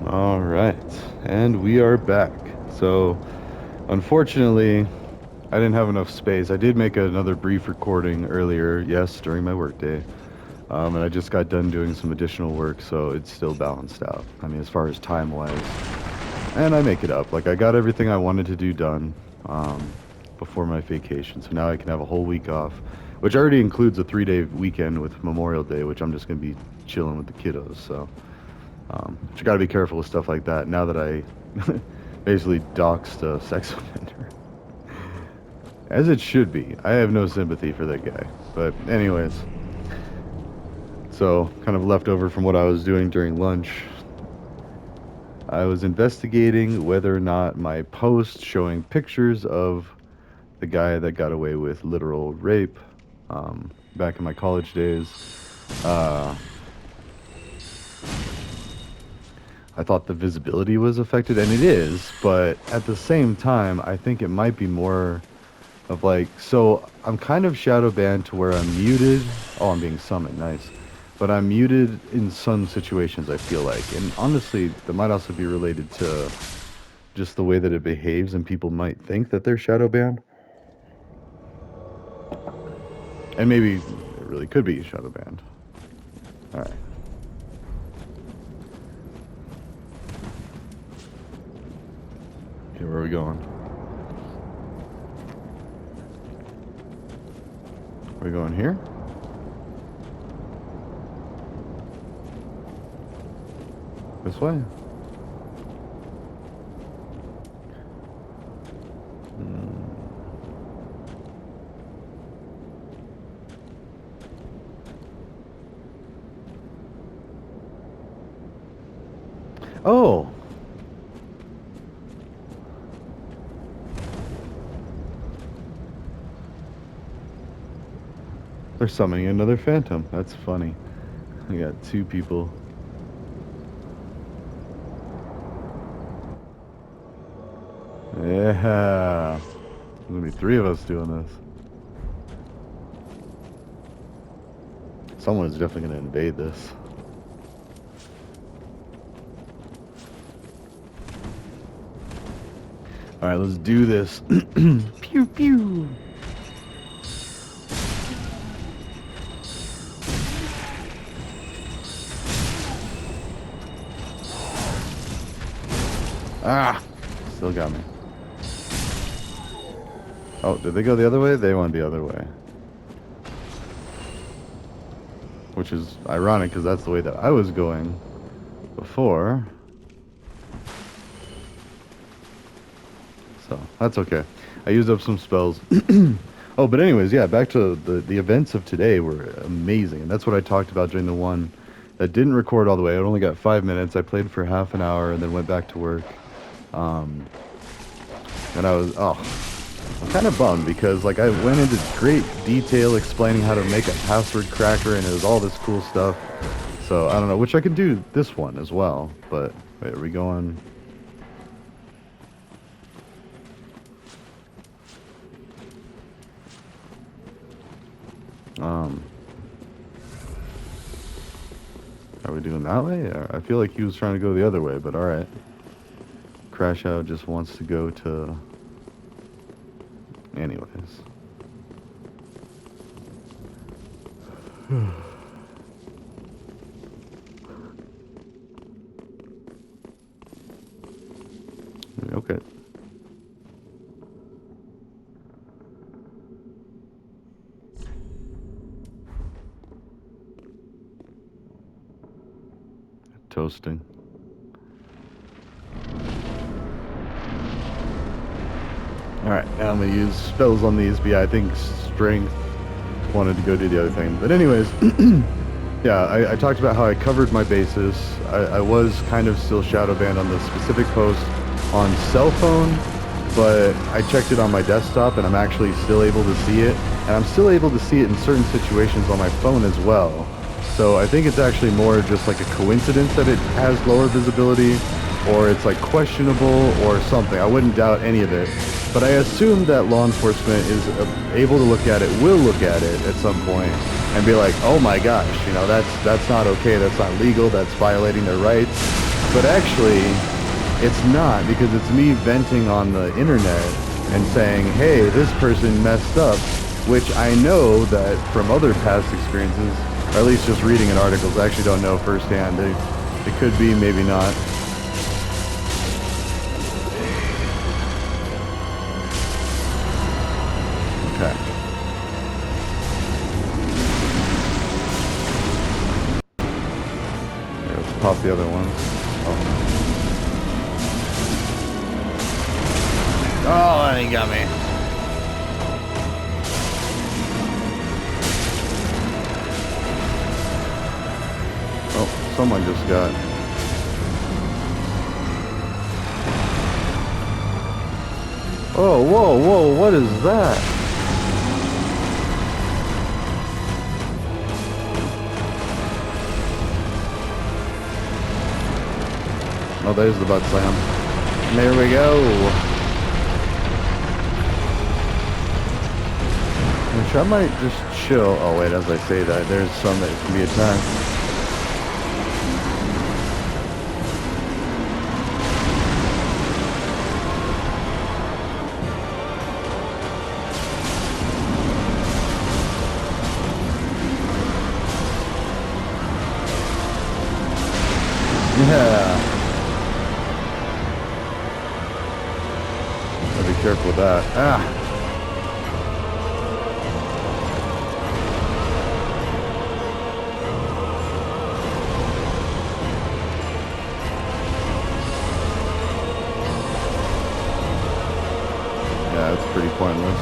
All right, and we are back. So, unfortunately, I didn't have enough space. I did make another brief recording earlier, yes, during my workday, and I just got done doing some additional work, so it's still balanced out. I mean, as far as time-wise, and I make it up. Like I got everything I wanted to do done before my vacation, so now I can have a whole week off, which already includes a 3-day weekend with Memorial Day, which I'm just gonna be chilling with the kiddos. So. But you got to be careful with stuff like that. Now that I basically doxed a sex offender, as it should be. I have no sympathy for that guy. But anyways, so kind of left over from what I was doing during lunch. I was investigating whether or not my post showing pictures of the guy that got away with literal rape back in my college days. Uh, I thought the visibility was affected, and it is, but at the same time, I think it might be more of like, so I'm kind of shadow banned to where I'm muted. Oh, I'm being summoned, nice. But I'm muted in some situations, I feel like. And honestly, that might also be related to just the way that it behaves, and people might think that they're shadow banned. And maybe it really could be shadow banned. Alright. Okay, where are we going? Are we going here? This way? Oh! They're summoning another phantom. That's funny. We got two people. Yeah. There's gonna be three of us doing this. Someone is definitely gonna invade this. Alright, let's do this. Pew pew. Ah! Still got me. Oh, did they go the other way? They went the other way. Which is ironic because that's the way that I was going before. So, that's okay. I used up some spells. Oh, but anyways, yeah, back to the events of today were amazing. And that's what I talked about during the one that didn't record all the way. I only got 5 minutes. I played for half an hour and then went back to work. And I'm kind of bummed because like I went into great detail explaining how to make a password cracker and it was all this cool stuff. So I don't know, which I could do this one as well. But wait, are we going? Are we doing that way? I feel like he was trying to go the other way, but all right. Crash Out just wants to go to. Anyways. Okay. Toasting. Alright, now I'm going to use spells on these, but yeah, I think Strength wanted to go do the other thing. But anyways, yeah, I talked about how I covered my bases. I was kind of still shadow banned on the specific post on cell phone, but I checked it on my desktop and I'm actually still able to see it. And I'm still able to see it in certain situations on my phone as well. So I think it's actually more just like a coincidence that it has lower visibility, or it's like questionable or something. I wouldn't doubt any of it. But I assume that law enforcement is able to look at it, will look at it at some point, and be like, oh my gosh, you know, that's not okay, that's not legal, that's violating their rights. But actually, it's not, because it's me venting on the internet and saying, hey, this person messed up, which I know that from other past experiences, or at least just reading in articles, I actually don't know firsthand. It could be, maybe not. Okay. Here, let's pop the other one. Oh, that ain't got me. Oh, someone just got. Oh, whoa, whoa, what is that? Oh, there's the butt slam. And there we go. Which I might just chill. Oh, wait, as I say that, there's some that can be attacked. Yeah. Gotta be careful with that. Ah. Yeah, it's pretty pointless.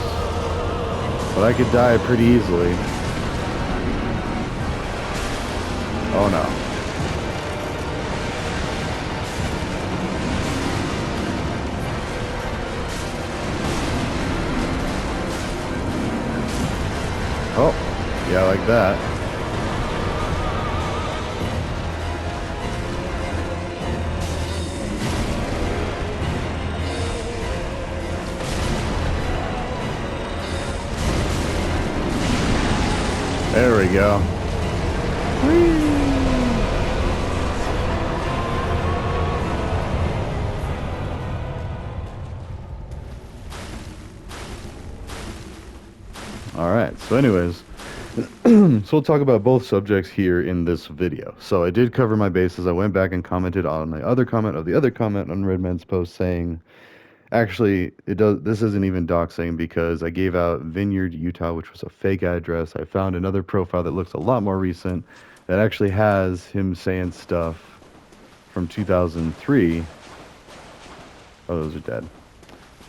But I could die pretty easily. Oh no. Oh, yeah, like that. There we go. Whee! All right, so anyways, so we'll talk about both subjects here in this video. So I did cover my bases. I went back and commented on the other comment on Redman's post saying, actually, this isn't even doxing because I gave out Vineyard, Utah, which was a fake address. I found another profile that looks a lot more recent that actually has him saying stuff from 2003. Oh, those are dead.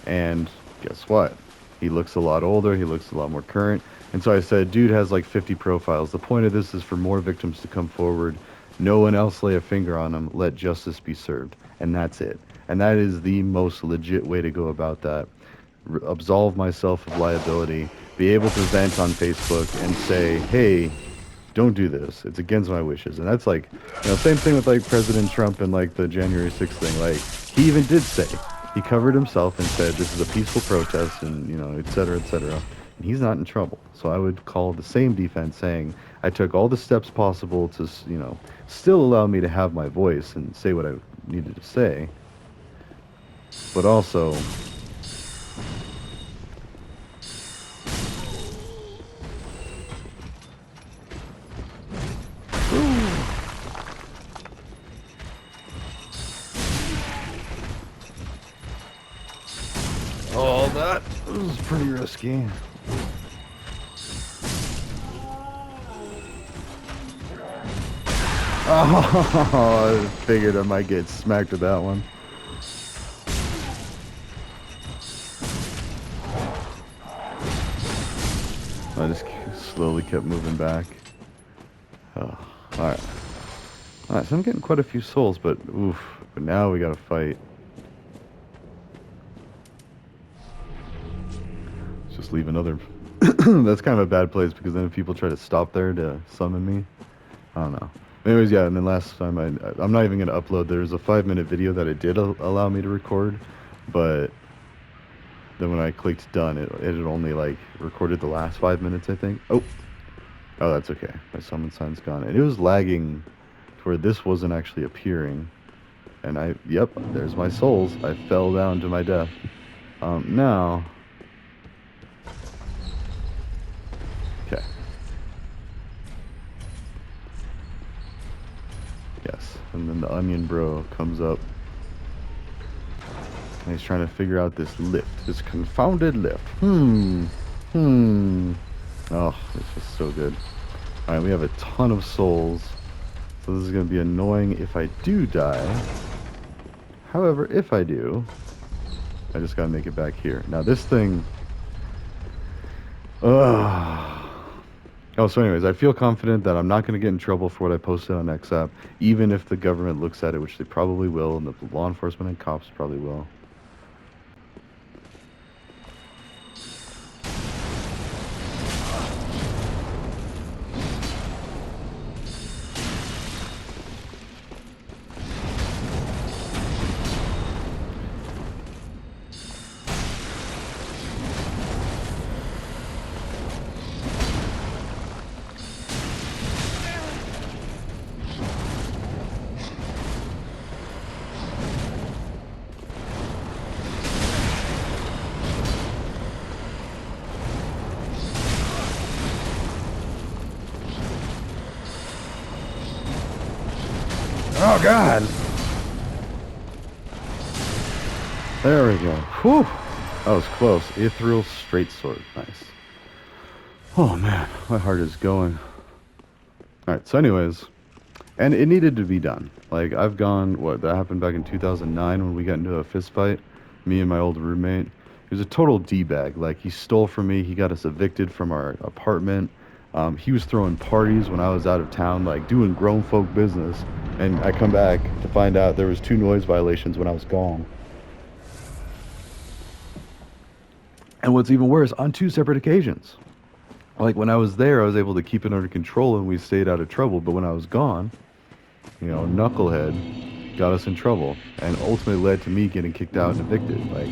And guess what? He looks a lot older. He looks a lot more current. And so I said, dude has like 50 profiles. The point of this is for more victims to come forward. No one else lay a finger on him. Let justice be served. And that's it. And that is the most legit way to go about that. Absolve myself of liability. Be able to vent on Facebook and say, hey, don't do this. It's against my wishes. And that's like, same thing with like President Trump and like the January 6th thing. Like, he even did say, he covered himself and said this is a peaceful protest and, et cetera, et cetera. And he's not in trouble. So I would call the same defense saying, I took all the steps possible to, still allow me to have my voice and say what I needed to say. But also, oh, that was pretty risky. Oh, I figured I might get smacked with that one. I just slowly kept moving back. Oh, alright. Alright, so I'm getting quite a few souls, but oof. But now we gotta fight. Let's just leave another... That's kind of a bad place, because then if people try to stop there to summon me, I don't know. Anyways, yeah, and then last time I'm not even going to upload. There's a 5-minute video that it did allow me to record, but then when I clicked done, it had only like recorded the last 5 minutes, I think. Oh, that's okay. My summon sign's gone. And it was lagging to where this wasn't actually appearing. And yep, there's my souls. I fell down to my death. Now, okay. Yes, and then the onion bro comes up. And he's trying to figure out this lift, this confounded lift. Oh, it's just so good. Alright, we have a ton of souls. So this is going to be annoying if I do die. However, if I do, I just got to make it back here. Now this thing... Ugh. Oh, so anyways, I feel confident that I'm not going to get in trouble for what I posted on XApp, even if the government looks at it, which they probably will, and the law enforcement and cops probably will. Oh, God! There we go. Whew! That was close. Ethereal straight sword. Nice. Oh, man. My heart is going. Alright, so anyways... And it needed to be done. Like, I've gone... What, that happened back in 2009 when we got into a fist fight? Me and my old roommate. He was a total D-bag. Like, he stole from me. He got us evicted from our apartment. He was throwing parties when I was out of town, like, doing grown folk business. And I come back to find out there was 2 noise violations when I was gone. And what's even worse, on 2 separate occasions. Like, when I was there, I was able to keep it under control and we stayed out of trouble. But when I was gone, you know, knucklehead got us in trouble. And ultimately led to me getting kicked out and evicted. Like,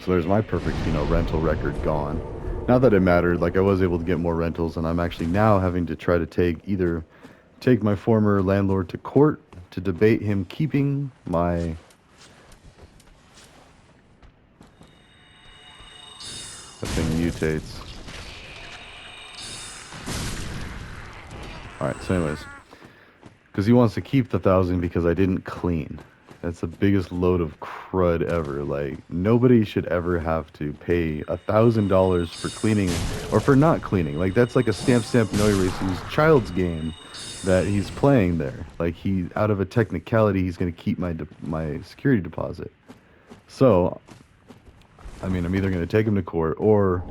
so there's my perfect, you know, rental record gone. Not that it mattered. Like, I was able to get more rentals. And I'm actually now having to try to take my former landlord to court to debate him keeping my... That thing mutates. Alright, so anyways. Because he wants to keep the 1,000 because I didn't clean. That's the biggest load of crud ever. Like, nobody should ever have to pay $1,000 for cleaning or for not cleaning. Like, that's like a stamp no erase child's game that he's playing there. Like, out of a technicality, he's going to keep my security deposit. So, I mean, I'm either going to take him to court or,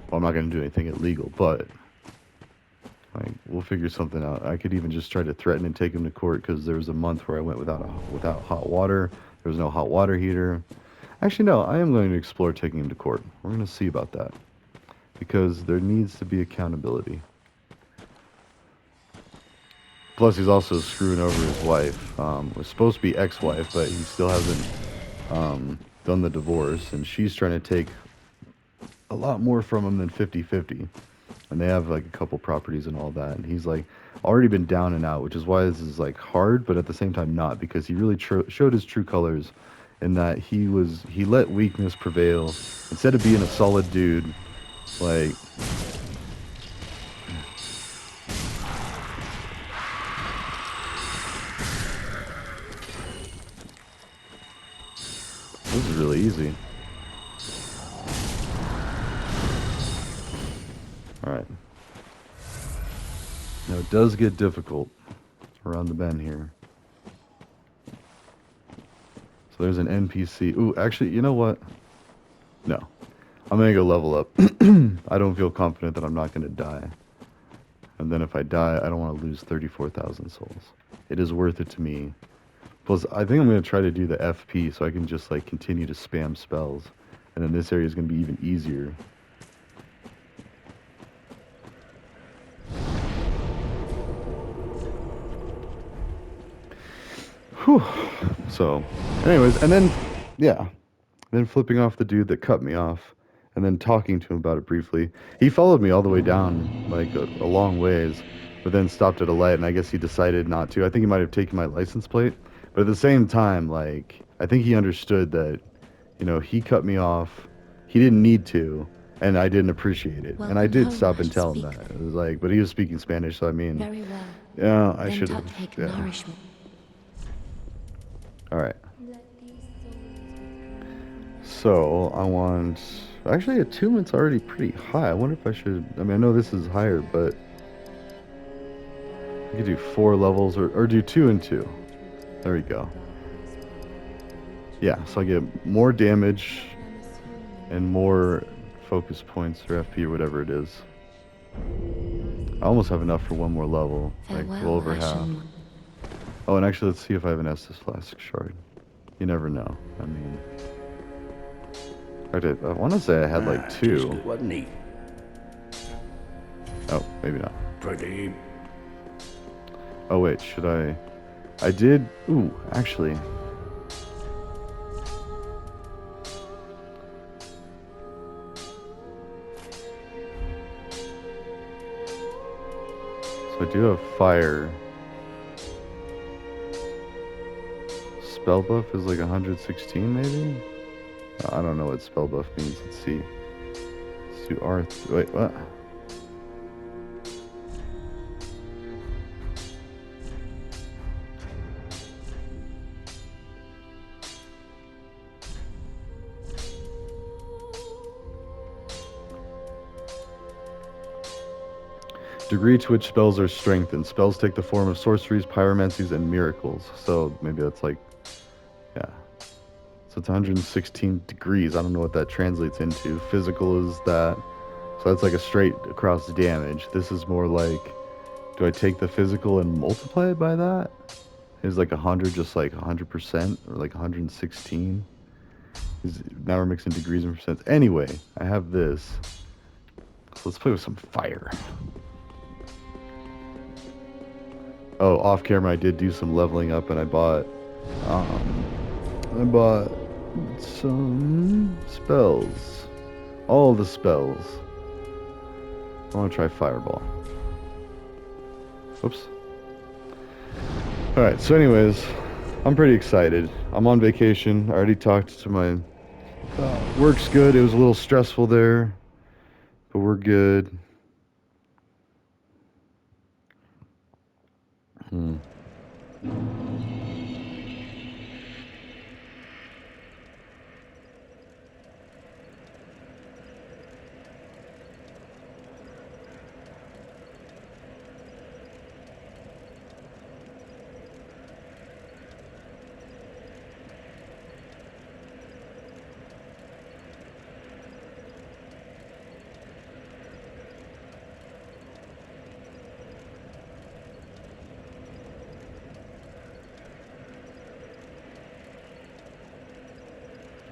well, I'm not going to do anything illegal, but like, we'll figure something out. I could even just try to threaten and take him to court because there was a month where I went without hot water. There was no hot water heater. Actually, no, I am going to explore taking him to court. We're going to see about that because there needs to be accountability. Plus, he's also screwing over his wife. Was supposed to be ex-wife, but he still hasn't done the divorce, and she's trying to take a lot more from him than 50-50. And they have like a couple properties and all that, and he's like already been down and out, which is why this is like hard, but at the same time not, because he really showed his true colors in that he let weakness prevail instead of being a solid dude. Like, this is really easy. Alright. Now it does get difficult around the bend here. So there's an NPC. Ooh, actually, you know what? No. I'm going to go level up. I don't feel confident that I'm not going to die. And then if I die, I don't want to lose 34,000 souls. It is worth it to me. Plus, I think I'm going to try to do the FP so I can just like continue to spam spells. And then this area is going to be even easier. Whew. So, anyways, and then, yeah. Then flipping off the dude that cut me off. And then talking to him about it briefly. He followed me all the way down, like, a long ways. But then stopped at a light, and I guess he decided not to. I think he might have taken my license plate. But at the same time, like, I think he understood that, he cut me off. He didn't need to, and I didn't appreciate it. And I Welcome did home, stop I and tell him speak. that. It was like, but he was speaking Spanish, so I mean, Very well. yeah, I Then should have. take Yeah. nourishment. All right. So I want. Actually, attunement's already pretty high. I wonder if I should. I mean, I know this is higher, but I could do 4 levels or do 2 and 2. There we go. Yeah, so I get more damage and more focus points or FP or whatever it is. I almost have enough for one more level, like well Farewell, over half. Ashen. Oh, and actually, let's see if I have an Estus Flask Shard. You never know. I mean, I want to say I had like 2. Good, wasn't he? Oh, maybe not. Pretty. Oh wait, should I? I did. Ooh, actually. So I do have fire. Spell buff is like 116 maybe? I don't know what spell buff means. Let's see. Let's do R. Wait, what? Degree to which spells are strengthened. Spells take the form of sorceries, pyromancies, and miracles. So maybe that's like, yeah. So it's 116 degrees. I don't know what that translates into. Physical is that. So that's like a straight across damage. This is more like, do I take the physical and multiply it by that? Is like 100 just like 100% or like 116? Now we're mixing degrees and percents. Anyway, I have this. So let's play with some fire. Oh, off camera I did do some leveling up and I bought some spells. All the spells. I want to try Fireball. Oops. Alright, so anyways, I'm pretty excited. I'm on vacation. I already talked to my... work's good. It was a little stressful there, but we're good.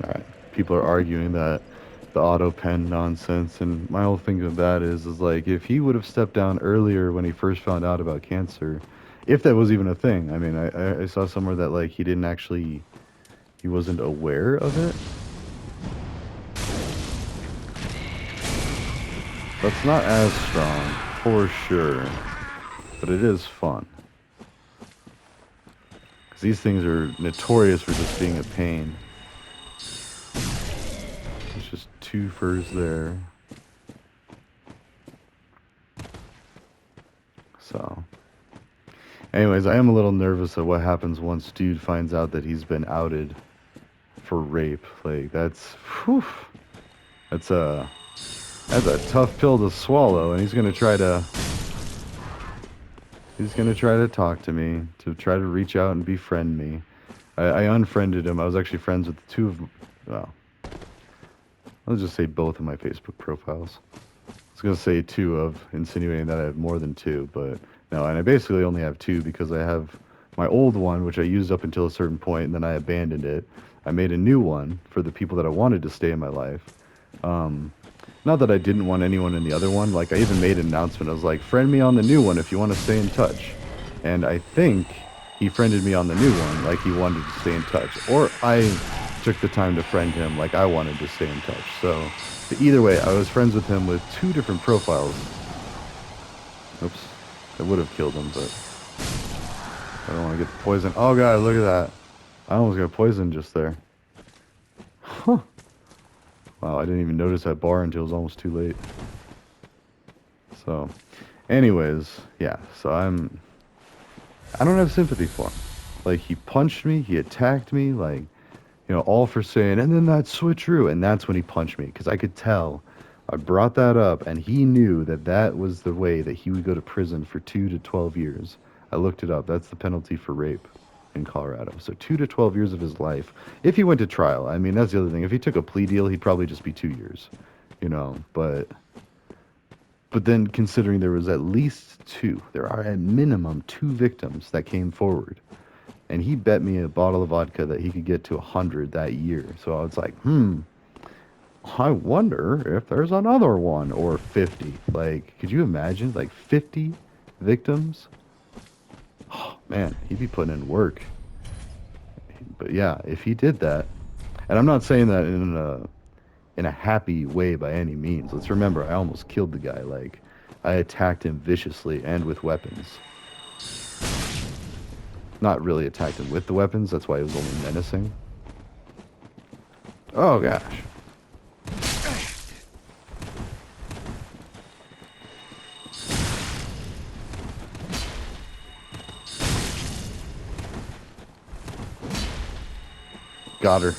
Alright, people are arguing that the auto pen nonsense, and my whole thing of that is like, if he would have stepped down earlier when he first found out about cancer, if that was even a thing. I mean, I saw somewhere that like he wasn't aware of it. That's not as strong, for sure, but it is fun. Because these things are notorious for just being a pain. It's just 2 furs there. So, anyways, I am a little nervous of what happens once dude finds out that he's been outed for rape. Like, that's a tough pill to swallow, and he's gonna try to talk to me, to try to reach out and befriend me. I unfriended him. I was actually friends with 2 of, well, I'll just say both of my Facebook profiles. I was gonna say 2 of, insinuating that I have more than 2, but no, and I basically only have 2 because I have my old one, which I used up until a certain point, and then I abandoned it. I made a new one for the people that I wanted to stay in my life. Not that I didn't want anyone in the other one. Like, I even made an announcement. I was like, friend me on the new one if you want to stay in touch. And I think he friended me on the new one like he wanted to stay in touch. Or I took the time to friend him like I wanted to stay in touch. So, either way, I was friends with him with 2 different profiles. Oops. I would have killed him, but I don't want to get the poison. Oh god, look at that. I almost got poisoned just there. Huh. Wow, I didn't even notice that bar until it was almost too late. So, anyways, yeah. So I don't have sympathy for him. Like he punched me, he attacked me, like all for saying, and then that switcheroo, and that's when he punched me because I could tell. I brought that up, and he knew that that was the way that he would go to prison for 2 to 12 years. I looked it up. That's the penalty for rape in Colorado. So 2 to 12 years of his life, if he went to trial. I mean, that's the other thing. If he took a plea deal, he'd probably just be 2 years, But then considering there was at least two, there are at minimum two victims that came forward and he bet me a bottle of vodka that he could get to 100 that year. So I was like, I wonder if there's another one or 50. Like, could you imagine? Like 50 victims? Oh, man, he'd be putting in work. But yeah, if he did that, and I'm not saying that in a happy way by any means. Let's remember, I almost killed the guy. Like, I attacked him viciously and with weapons. Not really attacked him with the weapons. That's why it was only menacing. Oh gosh. Got her.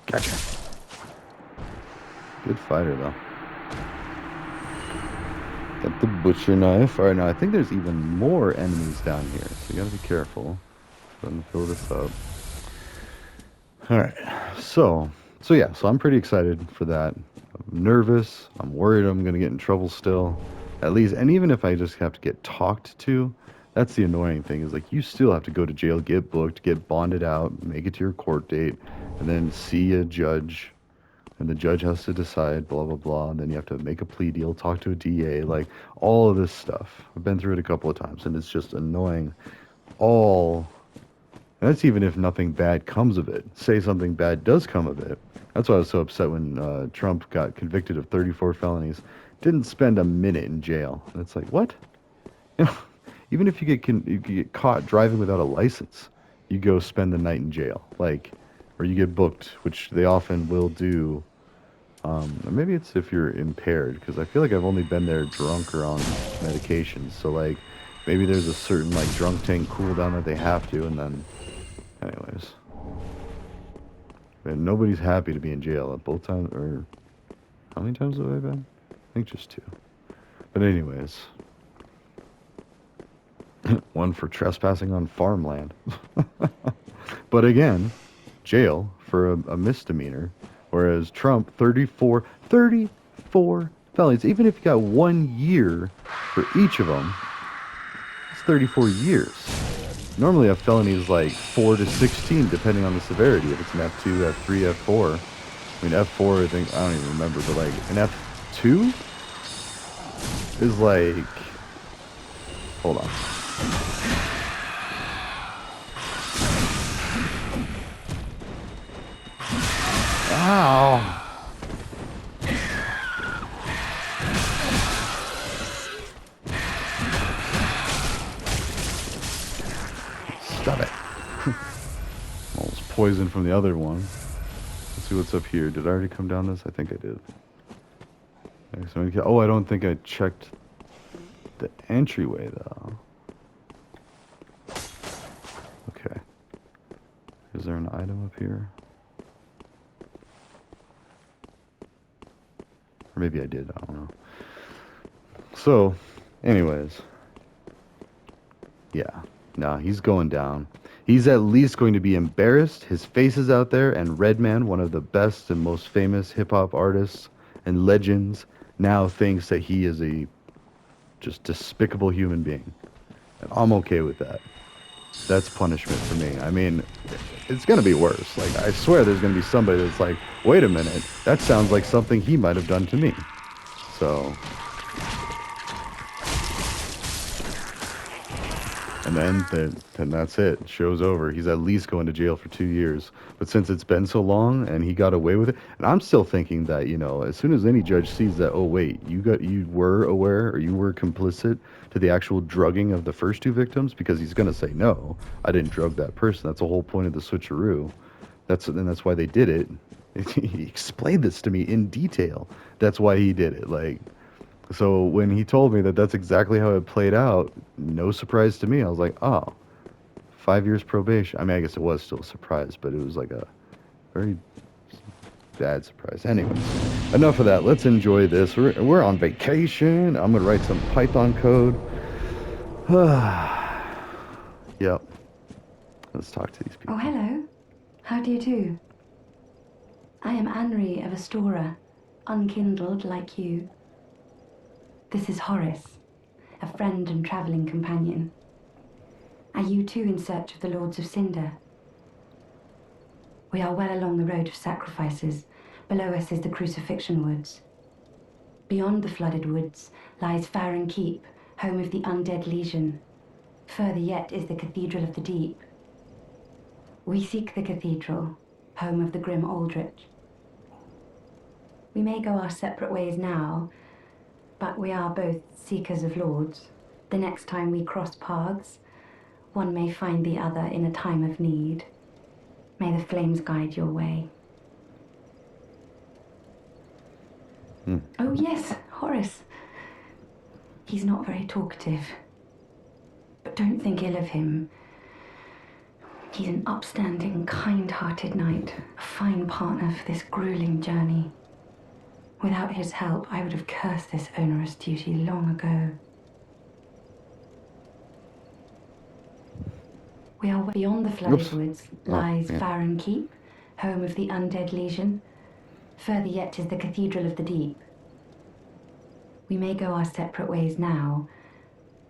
Gotcha. Good fighter though. Got the butcher knife. Alright, now I think there's even more enemies down here, so you gotta be careful. Go ahead and fill this up. Alright, so yeah, so I'm pretty excited for that. I'm nervous. I'm worried I'm gonna get in trouble still. At least, and even if I just have to get talked to, that's the annoying thing, is like you still have to go to jail, get booked, get bonded out, make it to your court date, and then see a judge, and the judge has to decide, blah blah blah, and then you have to make a plea deal, talk to a DA, like all of this stuff. I've been through it a couple of times, and it's just annoying. All and that's even if nothing bad comes of it. Say something bad does come of it. That's why I was so upset when Trump got convicted of 34 felonies. Didn't spend a minute in jail. And it's like, what? You know, even if you get caught driving without a license, you go spend the night in jail. Like, or you get booked, which they often will do. Or maybe it's if you're impaired, because I feel like I've only been there drunk or on medications. So, like, maybe there's a certain, like, drunk tank cooldown that they have to, and then... Anyways. And nobody's happy to be in jail at both times, or... How many times have I been? I think just two. But anyways. One for trespassing on farmland. But again, jail for a misdemeanor. Whereas Trump, 34 felonies. Even if you got 1 year for each of them, it's 34 years. Normally a felony is like 4 to 16, depending on the severity. If it's an F2, F3, F4. I mean, F4, I think, I don't even remember, but like an F2 is like, hold on. Ow. Stop it. Almost poisoned from the other one. Let's see what's up here. Did I already come down this? I think I did. Okay, so oh, I don't think I checked the entryway though. Okay. Is there an item up here? Or maybe I did, I don't know. So, anyways. Yeah. Nah, he's going down. He's at least going to be embarrassed. His face is out there, and Redman, one of the best and most famous hip-hop artists and legends, now thinks that he is a just despicable human being. And I'm okay with that. That's punishment for me. I mean, it's going to be worse. Like, I swear there's going to be somebody that's like, wait a minute, that sounds like something he might have done to me. So... And and then that's it. Show's over. He's at least going to jail for 2 years. But since it's been so long and he got away with it, and I'm still thinking that, as soon as any judge sees that, oh wait, you were aware or you were complicit to the actual drugging of the first two victims, because he's gonna say no, I didn't drug that person. That's the whole point of the switcheroo. That's why they did it. He explained this to me in detail. That's why he did it. Like, so when he told me that that's exactly how it played out, no surprise to me. I was like, oh, 5 years probation. I mean, I guess it was still a surprise, but it was like a very bad surprise. Anyways, enough of that. Let's enjoy this. We're on vacation. I'm gonna write some Python code. Yep. Let's talk to these people. Oh, hello. How do you do? I am A-Rye of Astora, unkindled like you. This is Horace, a friend and travelling companion. Are you too in search of the Lords of Cinder? We are well along the road of sacrifices. Below us is the Crucifixion Woods. Beyond the flooded woods lies Farron Keep, home of the Undead Legion. Further yet is the Cathedral of the Deep. We seek the cathedral, home of the grim Aldrich. We may go our separate ways now, but we are both seekers of lords. The next time we cross paths, one may find the other in a time of need. May the flames guide your way. Oh yes, Horace. He's not very talkative, but don't think ill of him. He's an upstanding, kind-hearted knight, a fine partner for this grueling journey. Without his help, I would have cursed this onerous duty long ago. We are beyond the flooded woods lies Farron Keep, home of the Undead Legion. Further yet is the Cathedral of the Deep. We may go our separate ways now,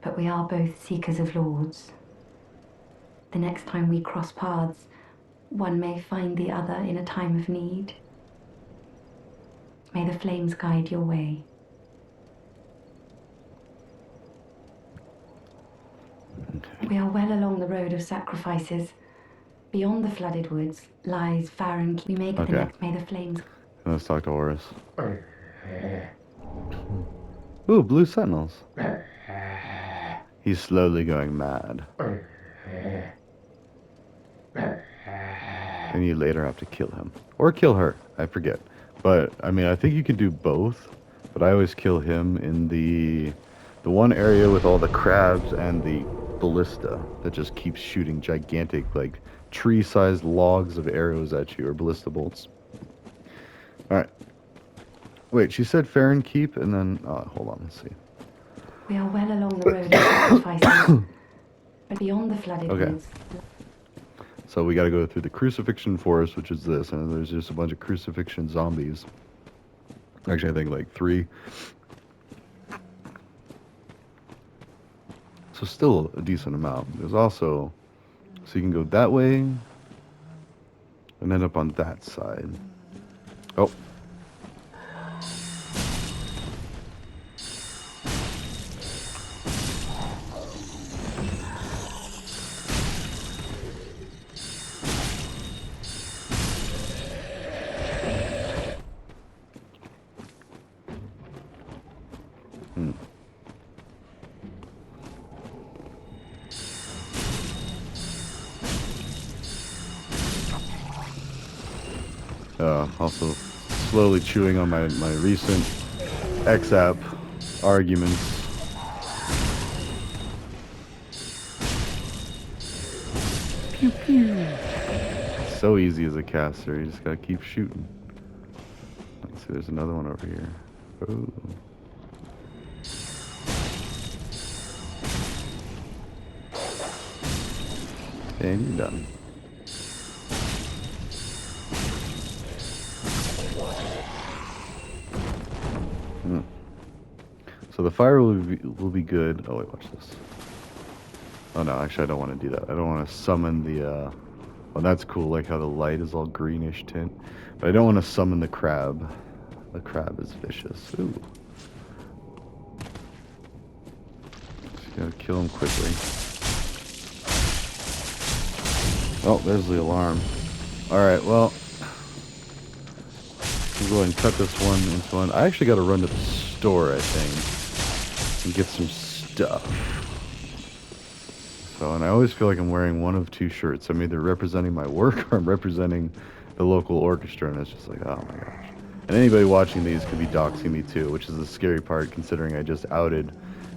but we are both seekers of lords. The next time we cross paths, one may find the other in a time of need. May the flames guide your way. Okay. We are well along the road of sacrifices. Beyond the flooded woods lies Farron. We may go the next. May the flames. Let's talk to Horus. Ooh, blue sentinels. He's slowly going mad. And you later have to kill him. Or kill her. I forget. But, I mean, I think you can do both. But I always kill him in the one area with all the crabs and the ballista that just keeps shooting gigantic, like, tree-sized logs of arrows at you, or ballista bolts. Alright. Wait, she said Farron Keep, and then... hold on, let's see. We are well along the road of sacrifices. But beyond the flooded woods... So we gotta go through the Crucifixion Forest, which is this, and there's just a bunch of Crucifixion zombies. Actually, I think like 3. So still a decent amount. There's also... So you can go that way, and end up on that side. Oh. Also slowly chewing on my recent XApp arguments. Pew pew. So easy as a caster, you just gotta keep shooting. Let's see, there's another one over here. Oh. And you're done. So the fire will be good. Oh wait, watch this. Oh no, actually I don't want to do that. I don't want to summon the well, that's cool, like how the light is all greenish tint. But I don't want to summon the crab. The crab is vicious. Ooh. Just gotta kill him quickly. Oh, there's the alarm. Alright, well, we'll go ahead and cut this one into one. I actually got to run to the store, I think, and get some stuff. So, and I always feel like I'm wearing one of two shirts. I'm either representing my work or I'm representing the local orchestra, and it's just like, oh my gosh. And anybody watching these could be doxing me too, which is the scary part, considering I just outed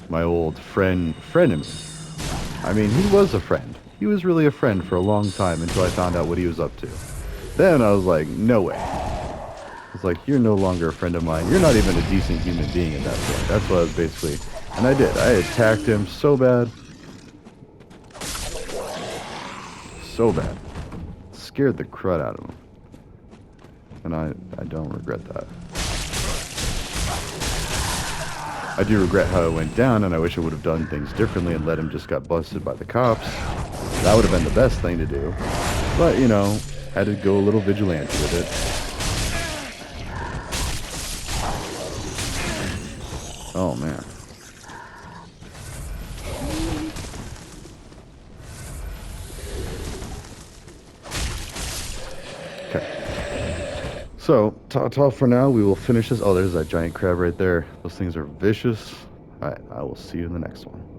my old frenemy. I mean, he was a friend. He was really a friend for a long time until I found out what he was up to. Then I was like, no way. I was like, you're no longer a friend of mine. You're not even a decent human being at that point. That's what I was basically, and I did. I attacked him so bad. So bad. Scared the crud out of him. And I don't regret that. I do regret how it went down, and I wish I would have done things differently and let him just got busted by the cops. That would have been the best thing to do. But, you know, had to go a little vigilante with it. Oh, man. Okay. So, ta-ta for now. We will finish this. Oh, there's that giant crab right there. Those things are vicious. All right, I will see you in the next one.